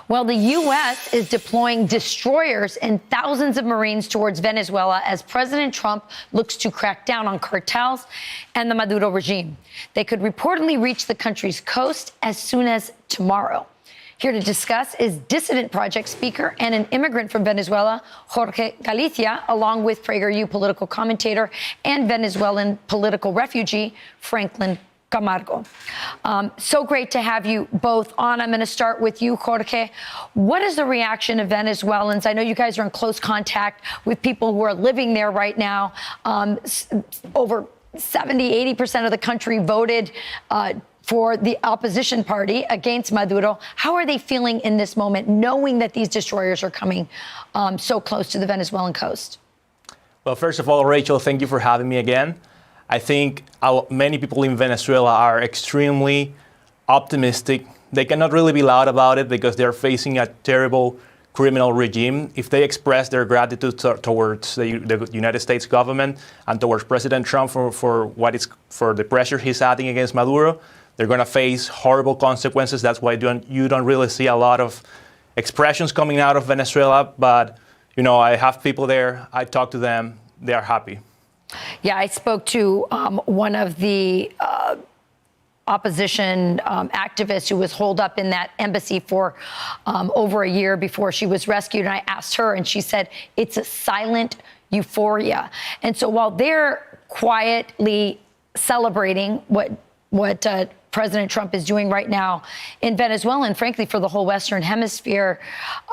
Well, the U.S. is deploying destroyers and thousands of Marines towards Venezuela as President Trump looks to crack down on cartels and the Maduro regime. They could reportedly reach the country's coast as soon as tomorrow. Here to discuss is Dissident Project speaker and an immigrant from Venezuela, Jorge Galicia, along with PragerU political commentator and Venezuelan political refugee, Franklin Camargo. So great to have you both on. I'm going to start with you, Jorge. What is the reaction of Venezuelans? I know you guys are in close contact with people who are living there right now. Over 70–80% of the country voted for the opposition party against Maduro. How are they feeling in this moment, knowing that these destroyers are coming so close to the Venezuelan coast? Well, first of all, Rachel, thank you for having me again. I think many people in Venezuela are extremely optimistic. They cannot really be loud about it because they're facing a terrible criminal regime. If they express their gratitude towards the United States government and towards President Trump for the pressure he's adding against Maduro, they're going to face horrible consequences. That's why you don't really see a lot of expressions coming out of Venezuela. But, you know, I have people there. I talk to them. They are happy. Yeah, I spoke to one of the opposition activists who was holed up in that embassy for over a year before she was rescued. And I asked her, and she said, it's a silent euphoria. And so while they're quietly celebrating what President Trump is doing right now in Venezuela, and frankly, for the whole Western Hemisphere,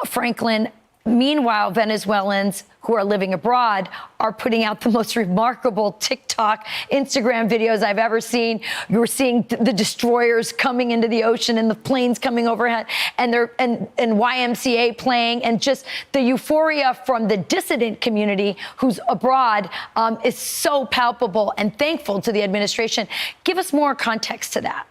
Franklin, meanwhile, Venezuelans who are living abroad are putting out the most remarkable TikTok, Instagram videos I've ever seen. You're seeing the destroyers coming into the ocean and the planes coming overhead, and YMCA playing, and just the euphoria from the dissident community who's abroad is so palpable, and thankful to the administration. Give us more context to that.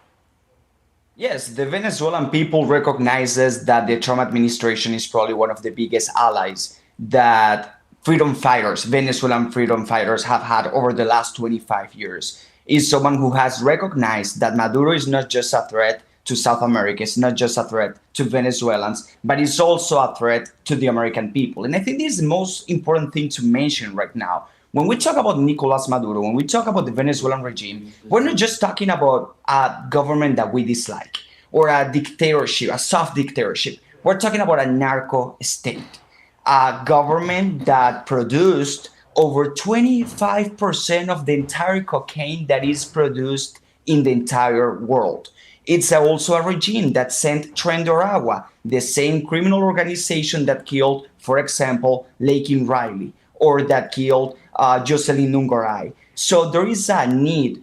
Yes, the Venezuelan people recognizes that the Trump administration is probably one of the biggest allies that Venezuelan freedom fighters have had over the last 25 years. Is someone who has recognized that Maduro is not just a threat to South America, it's not just a threat to Venezuelans, but it's also a threat to the American people. And I think this is the most important thing to mention right now. When we talk about Nicolas Maduro, when we talk about the Venezuelan regime, we're not just talking about a government that we dislike or a dictatorship, a soft dictatorship. We're talking about a narco state, a government that produced over 25% of the entire cocaine that is produced in the entire world. It's also a regime that sent Tren de Aragua, the same criminal organization that killed, for example, Lakin Riley, or that killed Jocelyn Nungaray. So there is a need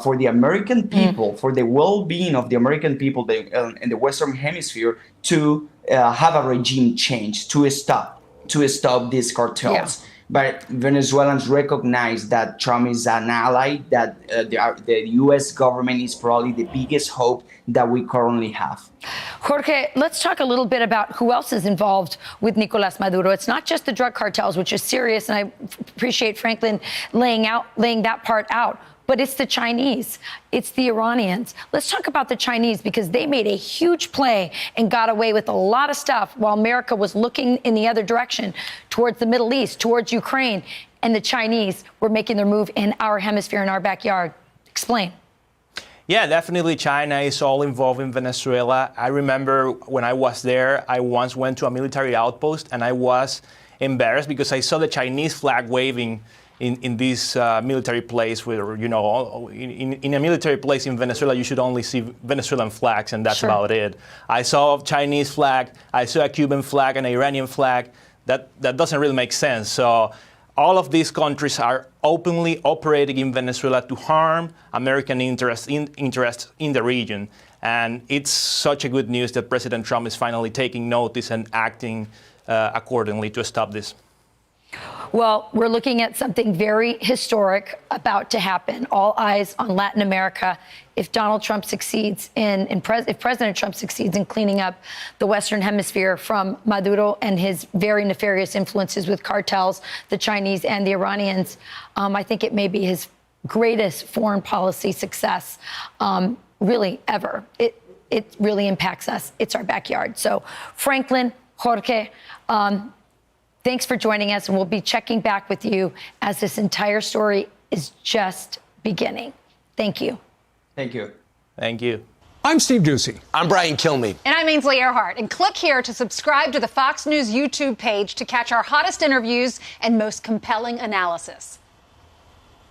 for the American people, for the well-being of the American people in the Western Hemisphere to have a regime change, to stop these cartels. Yeah. But Venezuelans recognize that Trump is an ally, that the U.S. government is probably the biggest hope that we currently have. Jorge, let's talk a little bit about who else is involved with Nicolas Maduro. It's not just the drug cartels, which is serious, and I appreciate Franklin laying that part out. But it's the Chinese, it's the Iranians. Let's talk about the Chinese, because they made a huge play and got away with a lot of stuff while America was looking in the other direction, towards the Middle East, towards Ukraine. And the Chinese were making their move in our hemisphere, in our backyard. Explain. Yeah, definitely China is all involved in Venezuela. I remember when I was there, I once went to a military outpost and I was embarrassed because I saw the Chinese flag waving in this military place where, you know, in a military place in Venezuela, you should only see Venezuelan flags, and that's about it. I saw a Chinese flag, I saw a Cuban flag, an Iranian flag. That doesn't really make sense. So all of these countries are openly operating in Venezuela to harm American interests in the region. And it's such a good news that President Trump is finally taking notice and acting accordingly to stop this. Well, we're looking at something very historic about to happen. All eyes on Latin America. If Donald Trump succeeds if President Trump succeeds in cleaning up the Western Hemisphere from Maduro and his very nefarious influences with cartels, the Chinese and the Iranians, I think it may be his greatest foreign policy success, really ever. it really impacts us. It's our backyard. So Franklin, Jorge, thanks for joining us, and we'll be checking back with you as this entire story is just beginning. Thank you. Thank you. Thank you. I'm Steve Doocy. I'm Brian Kilmeade. And I'm Ainsley Earhart. And click here to subscribe to the Fox News YouTube page to catch our hottest interviews and most compelling analysis.